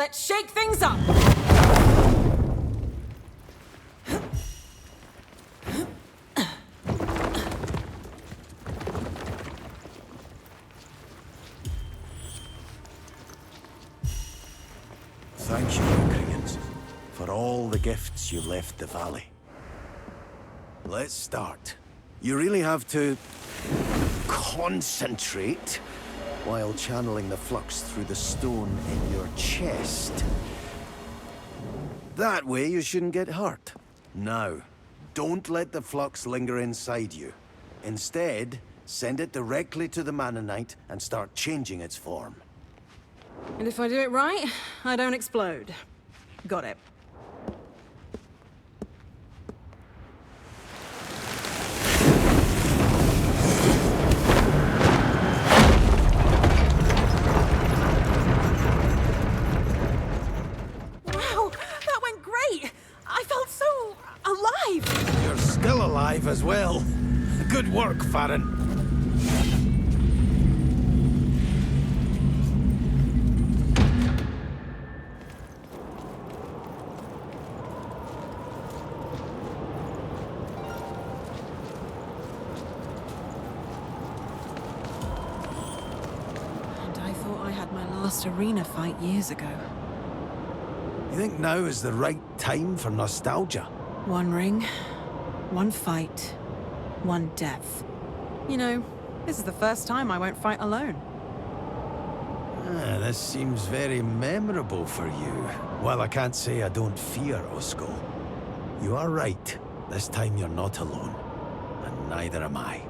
Let's shake things up! Thank you, Recreants, for all the gifts you left the valley. Let's start. You really have to concentrate while channeling the flux through the stone in your chest. That way you shouldn't get hurt. Now, don't let the flux linger inside you. Instead, send it directly to the Mannonite and start changing its form. And if I do it right, I don't explode. Got it. Wow, that went great! I felt so alive! You're still alive as well. Good work, Farron. Last arena fight years ago. You think now is the right time for nostalgia? One ring, one fight, one death. You know, this is the first time I won't fight alone. This seems very memorable for you. While I can't say I don't fear Osco, you are right. This time you're not alone. And neither am I.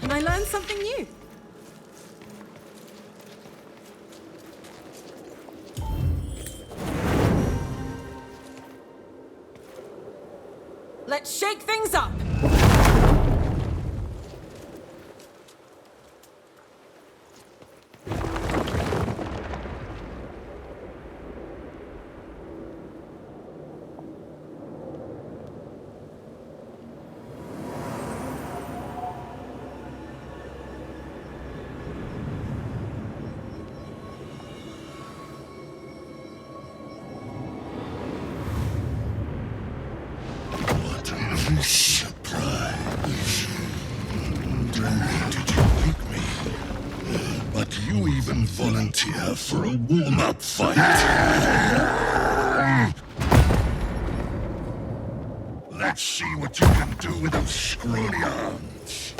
And I learned something new. Let's shake things up! Surprise. Did you like me? But you even volunteer for a warm-up fight. Let's see what you can do with those scrawny arms.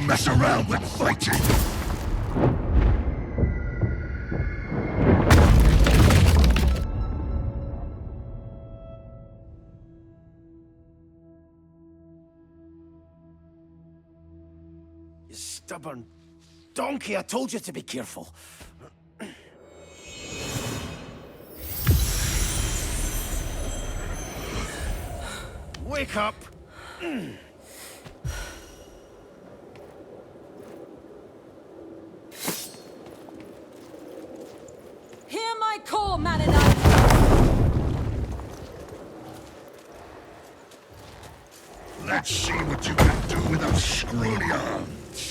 Mess around with fighting. You stubborn donkey, I told you to be careful. Wake up! Hear my call, Mannonite! Let's see what you can do with those scrawny arms.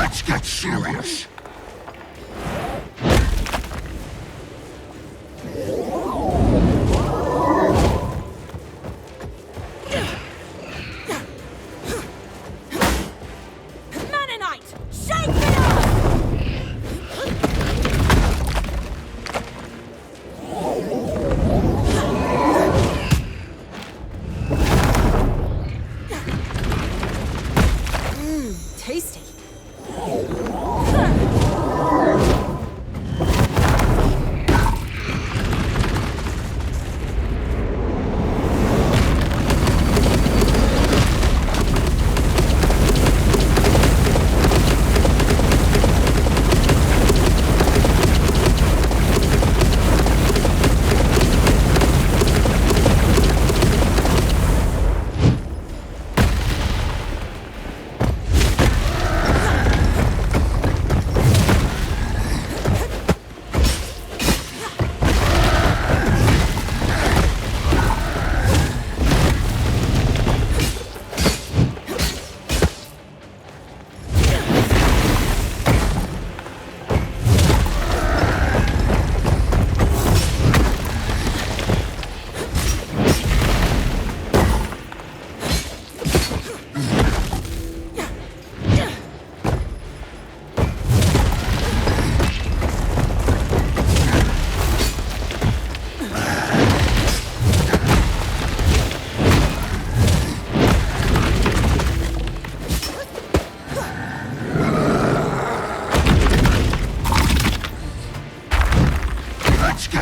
Let's get serious. Tasty.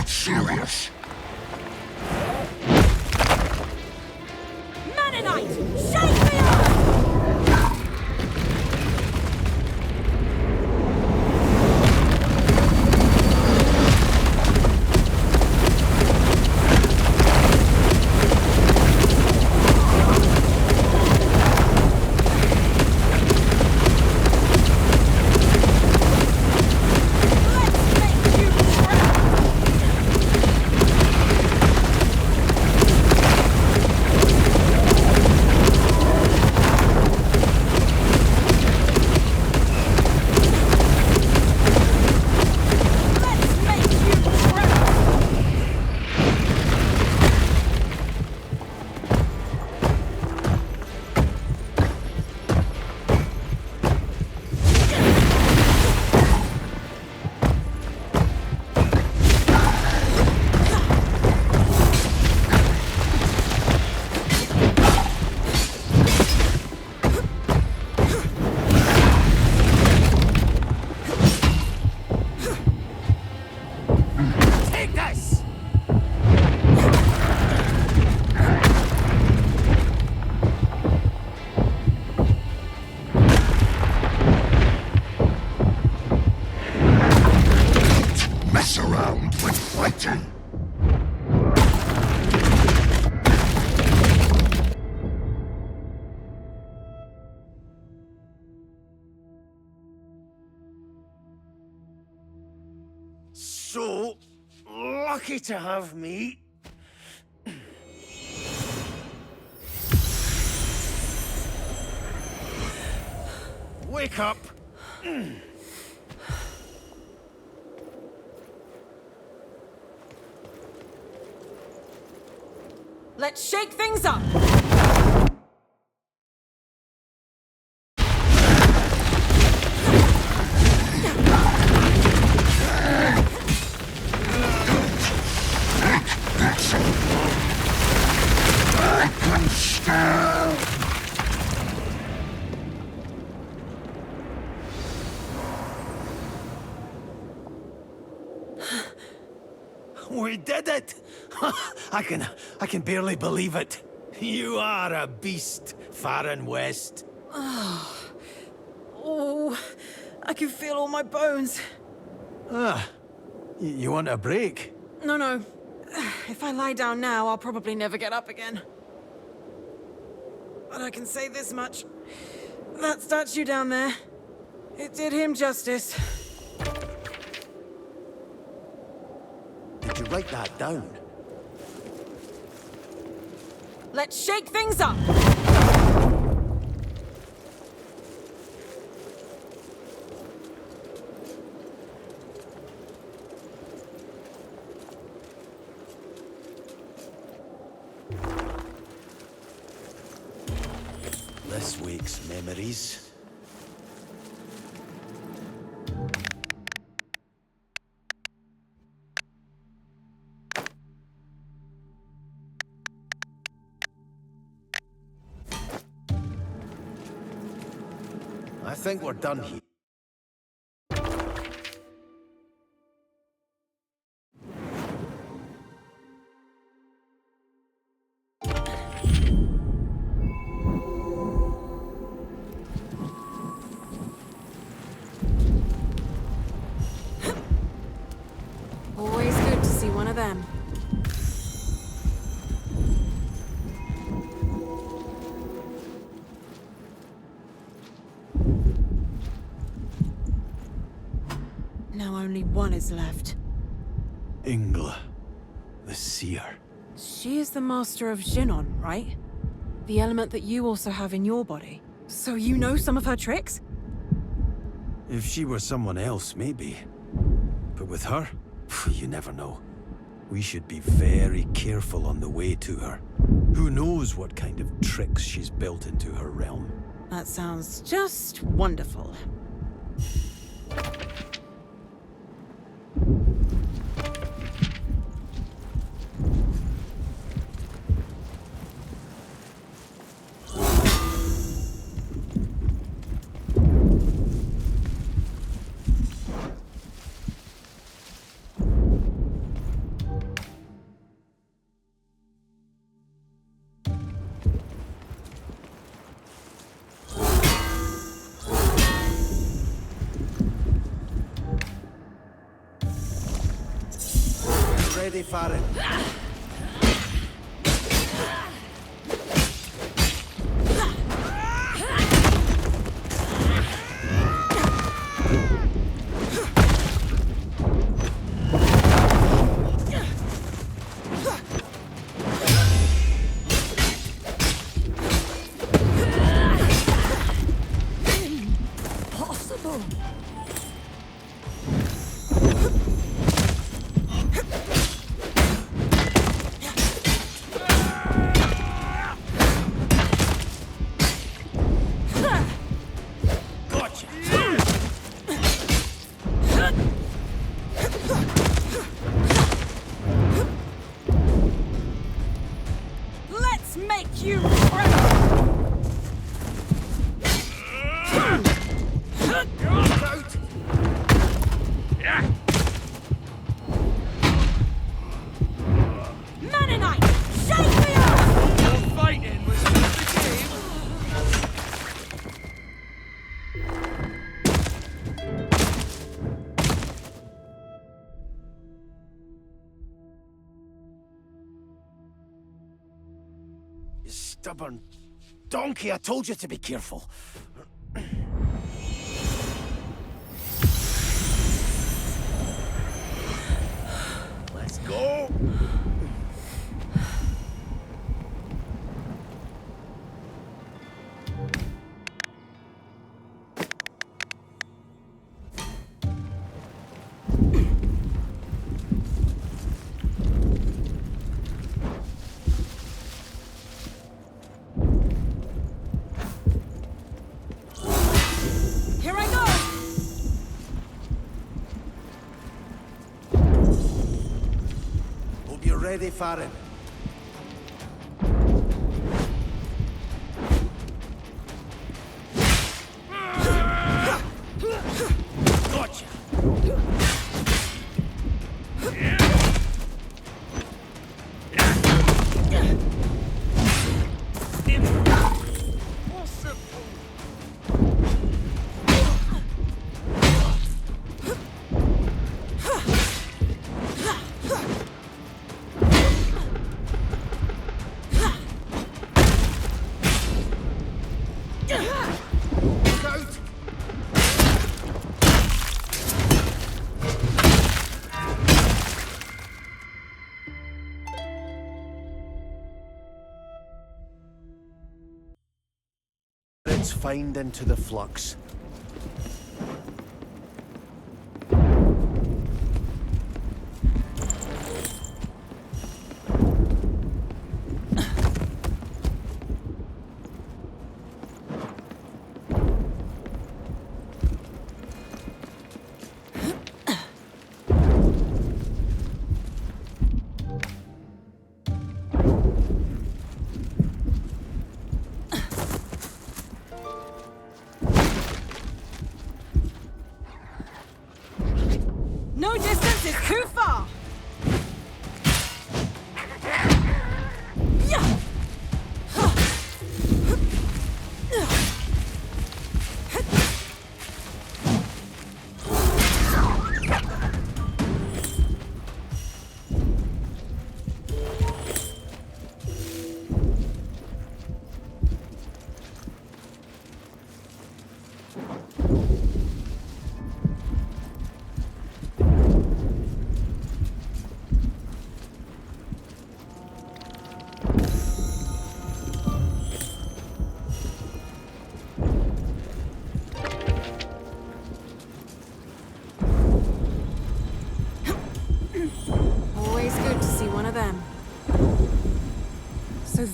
Serious. Mennonite! Shake me up! Mess around when fighting. So lucky to have me. Wake up. Let's shake things up! I can still. We did it! I can barely believe it. You are a beast, far and west. Oh, I can feel all my bones. You want a break? No. If I lie down now, I'll probably never get up again. But I can say this much. That statue down there, it did him justice. Did you write that down? Let's shake things up! Memories. I think we're done here. Always good to see one of them. Now only one is left. Ingla, the seer. She is the master of Jinon, right? The element that you also have in your body. So you know some of her tricks? If she were someone else, maybe. But with her, you never know. We should be very careful on the way to her. Who knows what kind of tricks she's built into her realm. That sounds just wonderful. Ready for it. Impossible! Let's make you Mennonite! Shake me off! Your fighting was worth the game. You stubborn donkey, I told you to be careful. Let's go. Here I go! Hope you're ready for it. Gotcha. Let's find into the flux.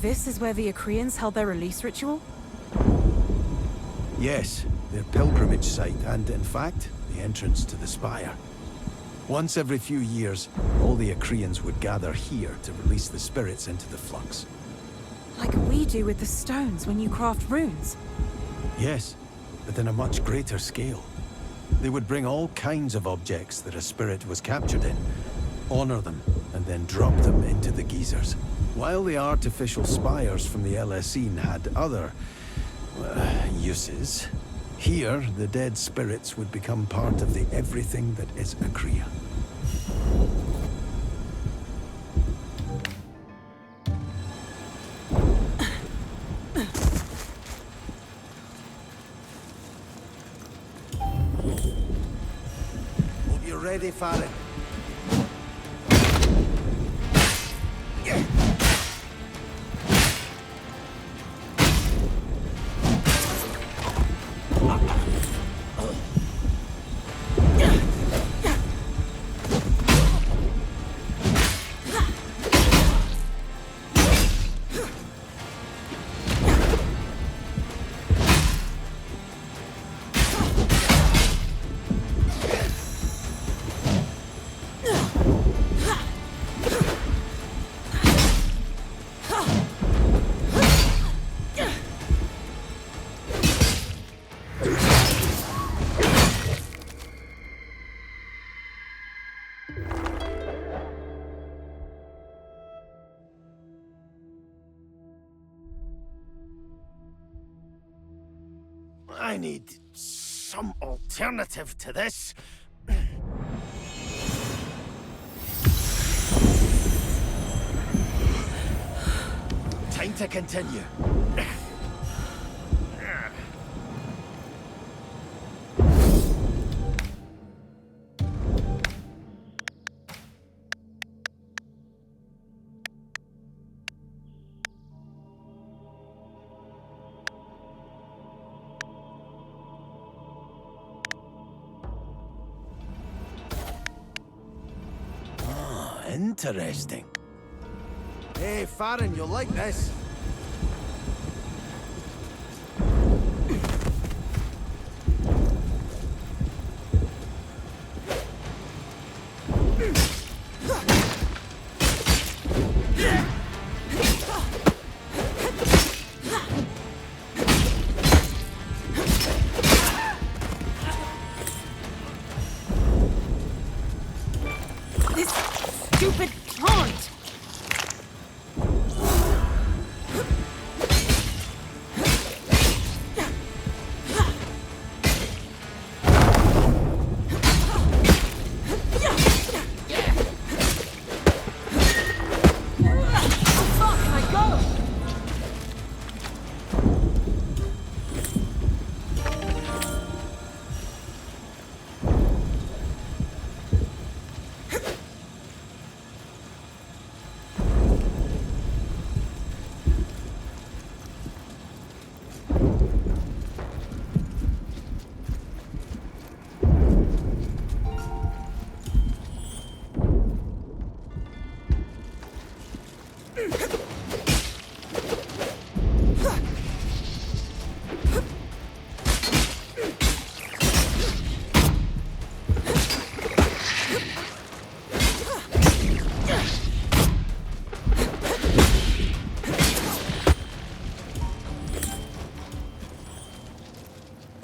this is where the Akreans held their release ritual? Yes, their pilgrimage site and, in fact, the entrance to the spire. Once every few years, all the Akreans would gather here to release the spirits into the flux. Like we do with the stones when you craft runes. Yes, but in a much greater scale. They would bring all kinds of objects that a spirit was captured in, honor them, and then drop them into the geysers. While the artificial spires from the LSE had other uses, here the dead spirits would become part of the everything that is Akrea. Hope you're ready for it. I need some alternative to this. Time to continue. Interesting. Hey, Farron, you'll like this. Stupid plant!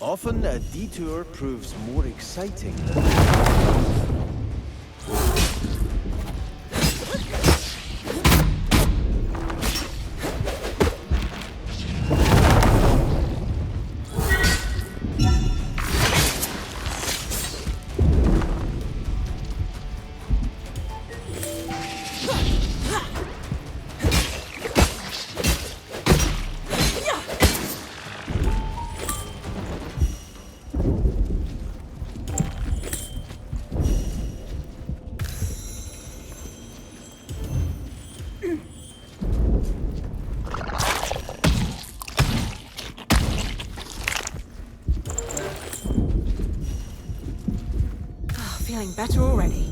Often a detour proves more exciting than... Feeling better already.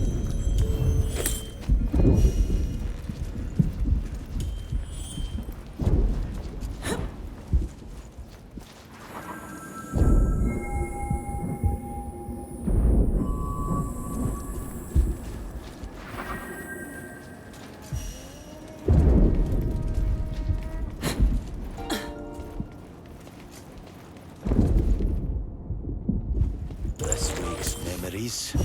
varies.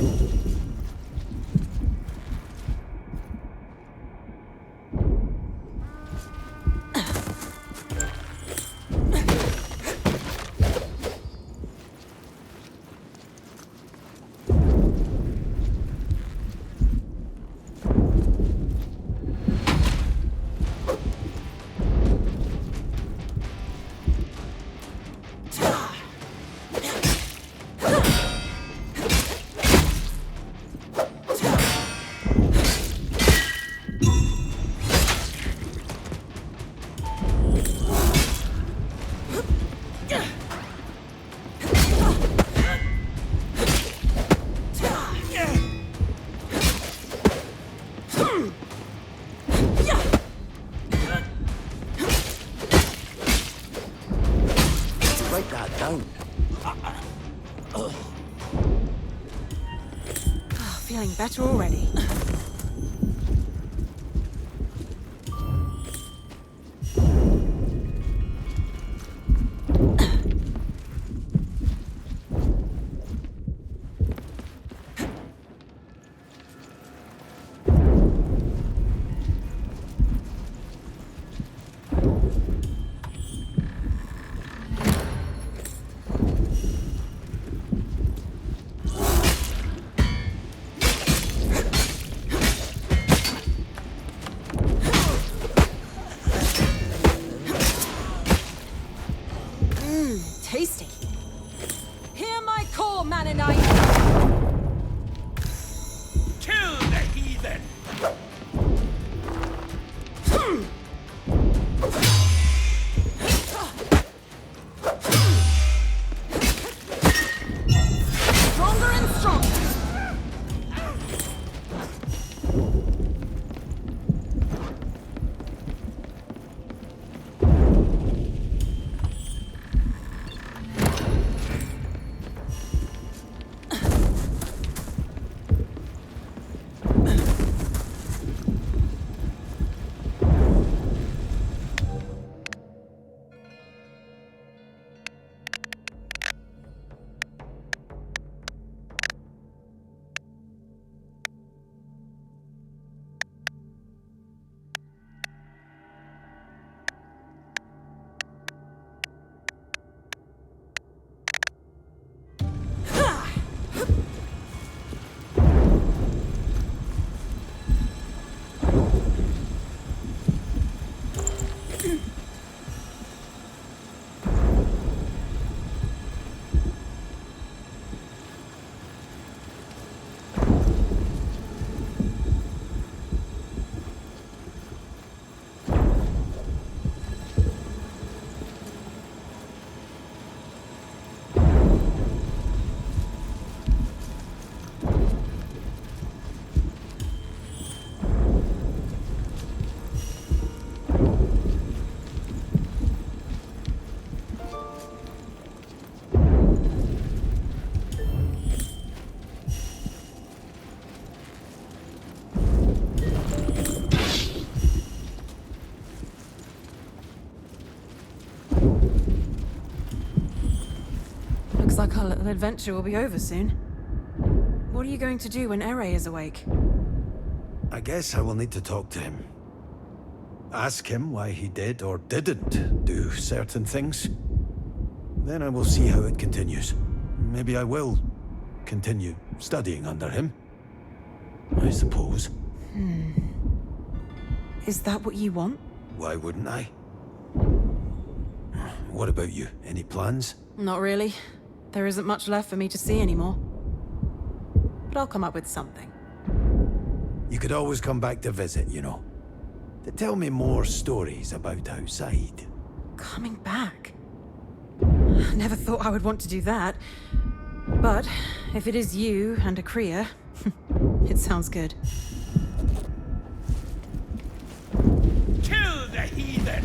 Write that down. Feeling better already. Tasty. Hear my call, Mannonite! Kill the heathen! Stronger and stronger! Looks like our little adventure will be over soon. What are you going to do when Ere is awake? I guess I will need to talk to him. Ask him why he did or didn't do certain things. Then I will see how it continues. Maybe I will continue studying under him. I suppose. Is that what you want? Why wouldn't I? What about you? Any plans? Not really. There isn't much left for me to see anymore. But I'll come up with something. You could always come back to visit, you know. To tell me more stories about outside. Coming back? I never thought I would want to do that. But if it is you and a Kriya, it sounds good. Kill the heathen!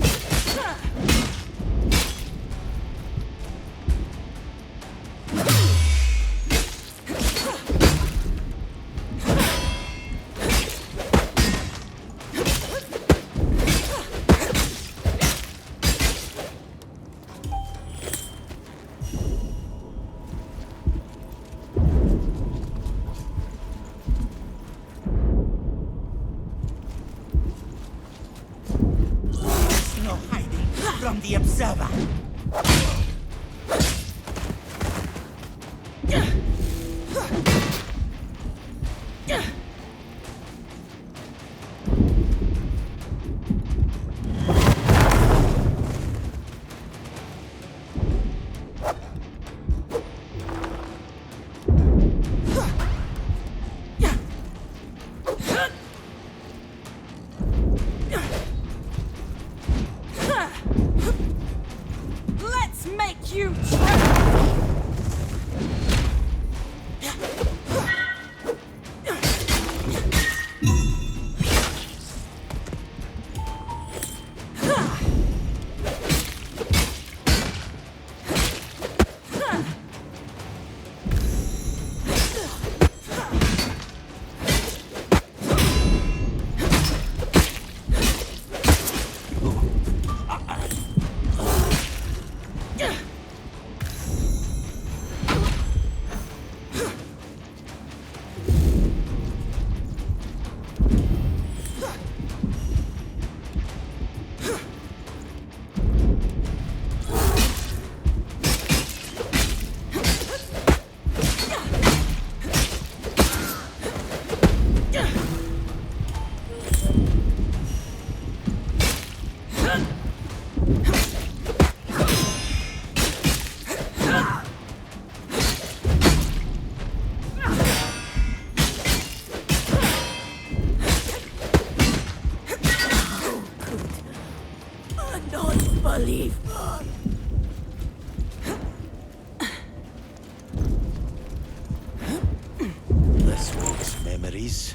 memories.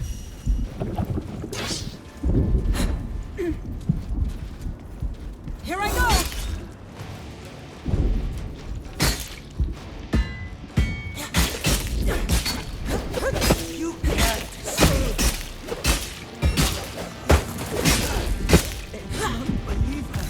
Here I go! You can't save. It's unbelievable.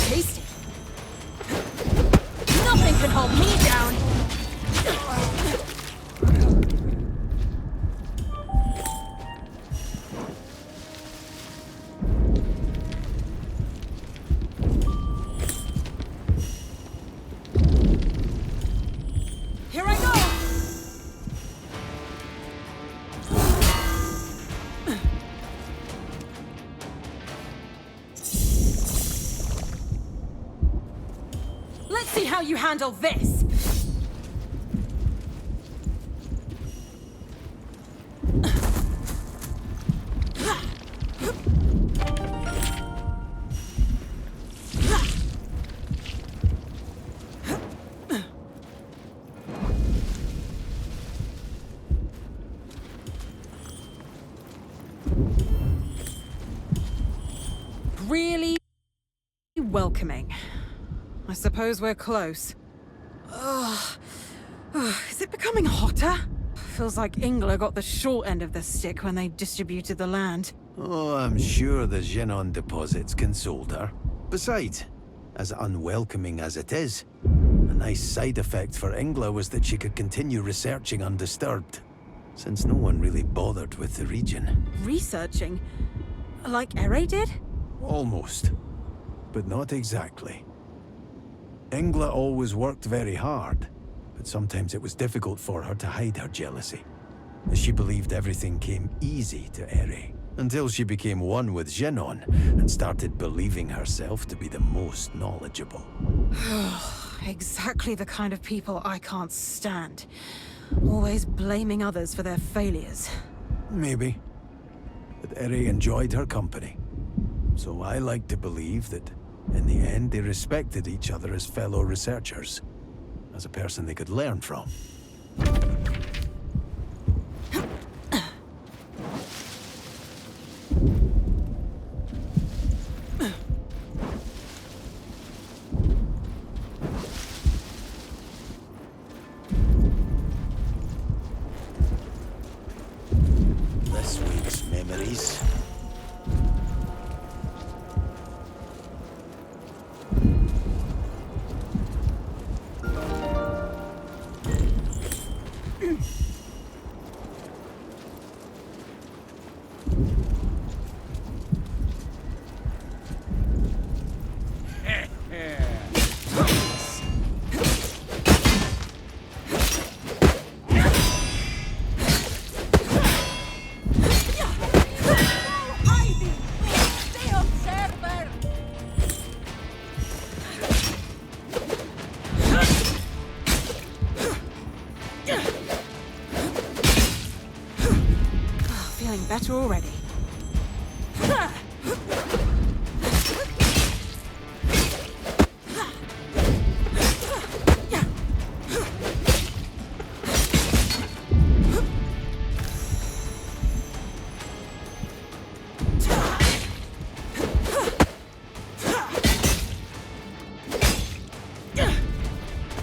Tasty. Nothing can hold me down! Here I go! Let's see how you handle this! Really welcoming. I suppose we're close. Ugh. Is it becoming hotter? Feels like Ingla got the short end of the stick when they distributed the land. Oh, I'm sure the Genon deposits consoled her. Besides, as unwelcoming as it is, a nice side effect for Ingla was that she could continue researching undisturbed, since no one really bothered with the region. Researching? Like Ere did? Almost, but not exactly. Ingla always worked very hard, but sometimes it was difficult for her to hide her jealousy, as she believed everything came easy to Ere, until she became one with Genon and started believing herself to be the most knowledgeable. Exactly the kind of people I can't stand. Always blaming others for their failures. Maybe, but Ere enjoyed her company, so I like to believe that in the end they respected each other as fellow researchers, as a person they could learn from. This week's memories. Feeling better already.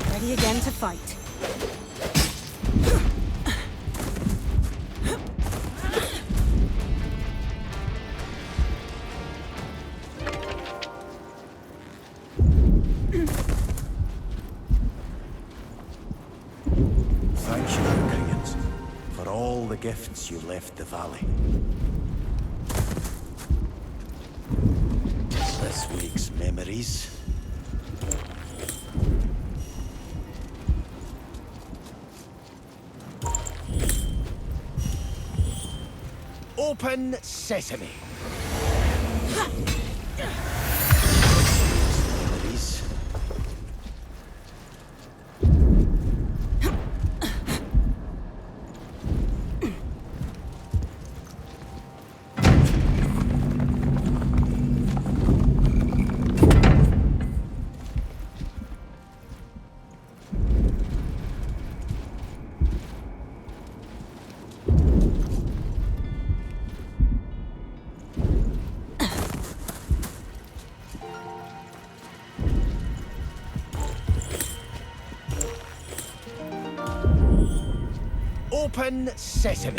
Ready again to fight. Thank you, Ukrainians, for all the gifts you left the valley. This week's memories. Open sesame. Please. Open sesame.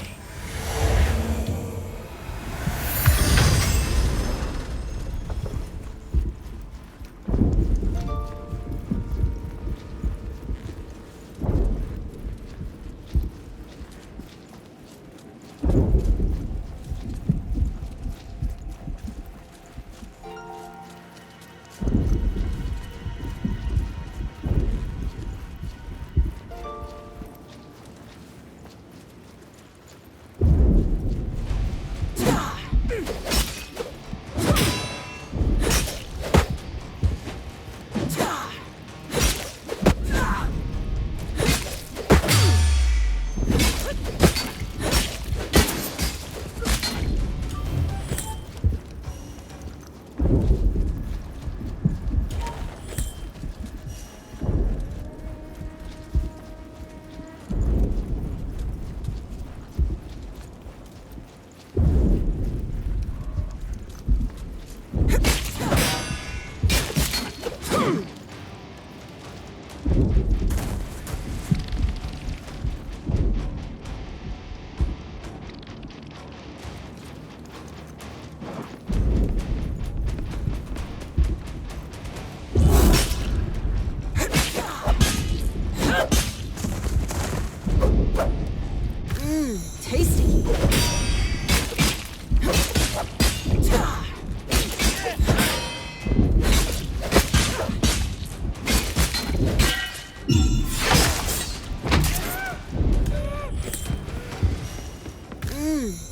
Tasty.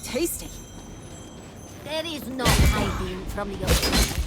Tasty. There is no hiding from the ocean.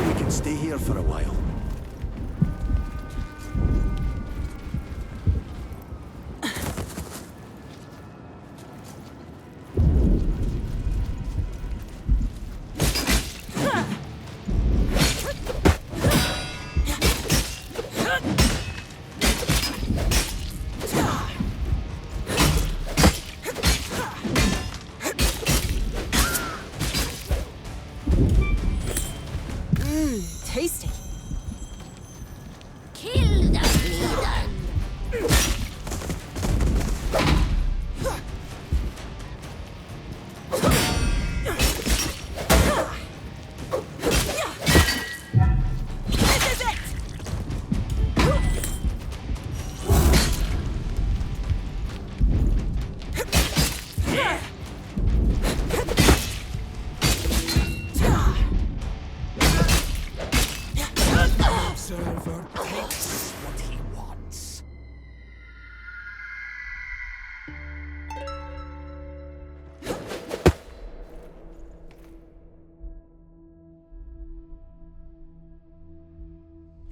We can stay here for a while. Tasty. Kill the heathen! This is it!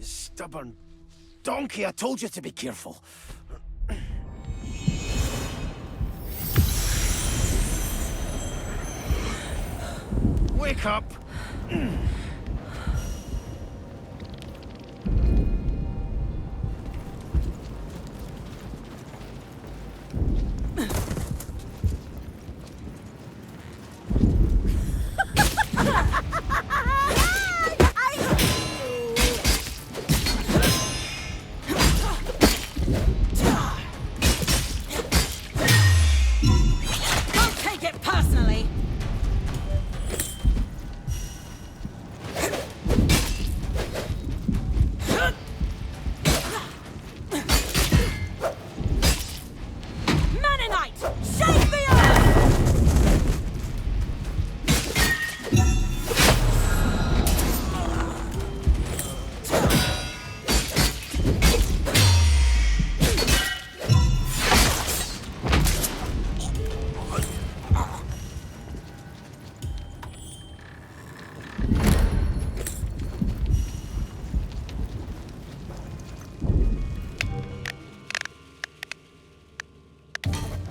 You stubborn donkey, I told you to be careful. Wake up! Don't take it personally! Mennonite! Shake the earth!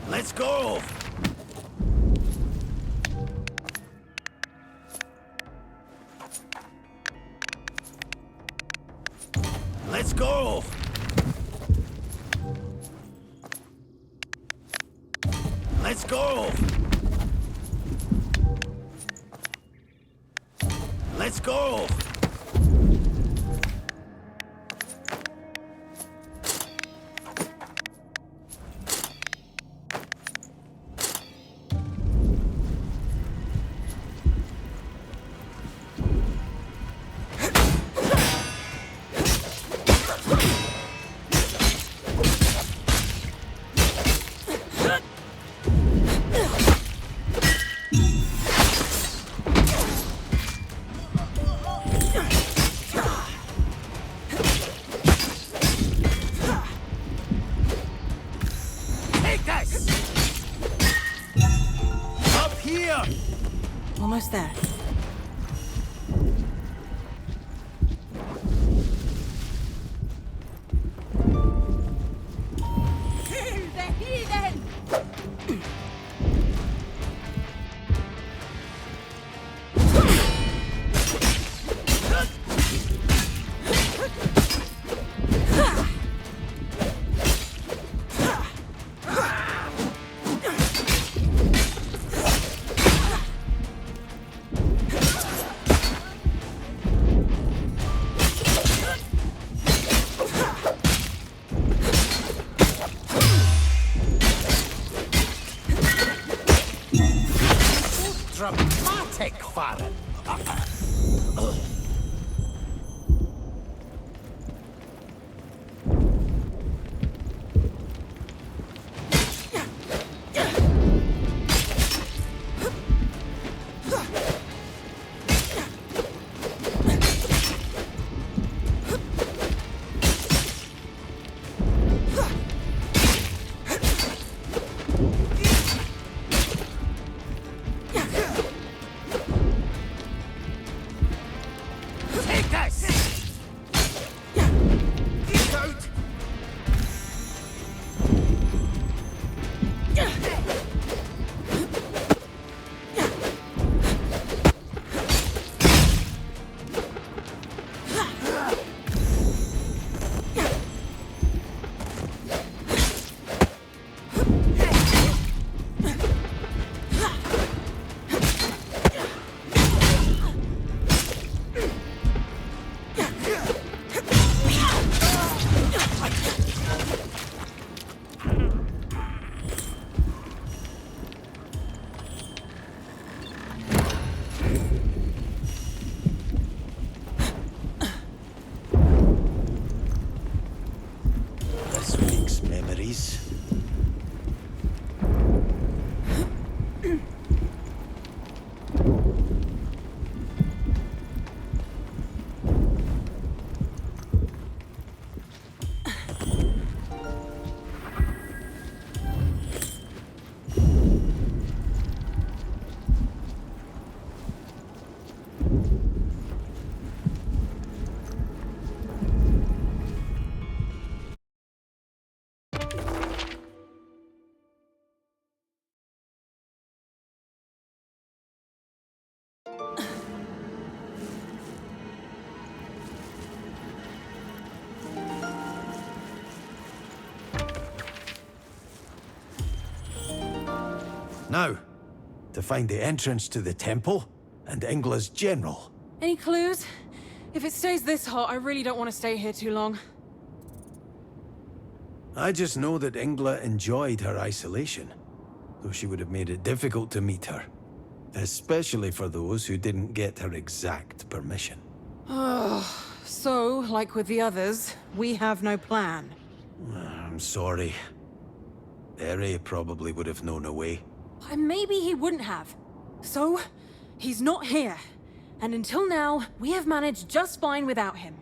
Let's go! Let's go! Let's go! Let's go! Take this! Up here! Almost there. Kill the heathen! Dramatic, Farron. Take this! Get out! This week's memories. Now, to find the entrance to the temple and Ingla's general. Any clues? If it stays this hot, I really don't want to stay here too long. I just know that Ingla enjoyed her isolation, though she would have made it difficult to meet her. Especially for those who didn't get her exact permission. So, like with the others, we have no plan. I'm sorry. Ere probably would have known a way. And maybe he wouldn't have. So, he's not here. And until now, we have managed just fine without him.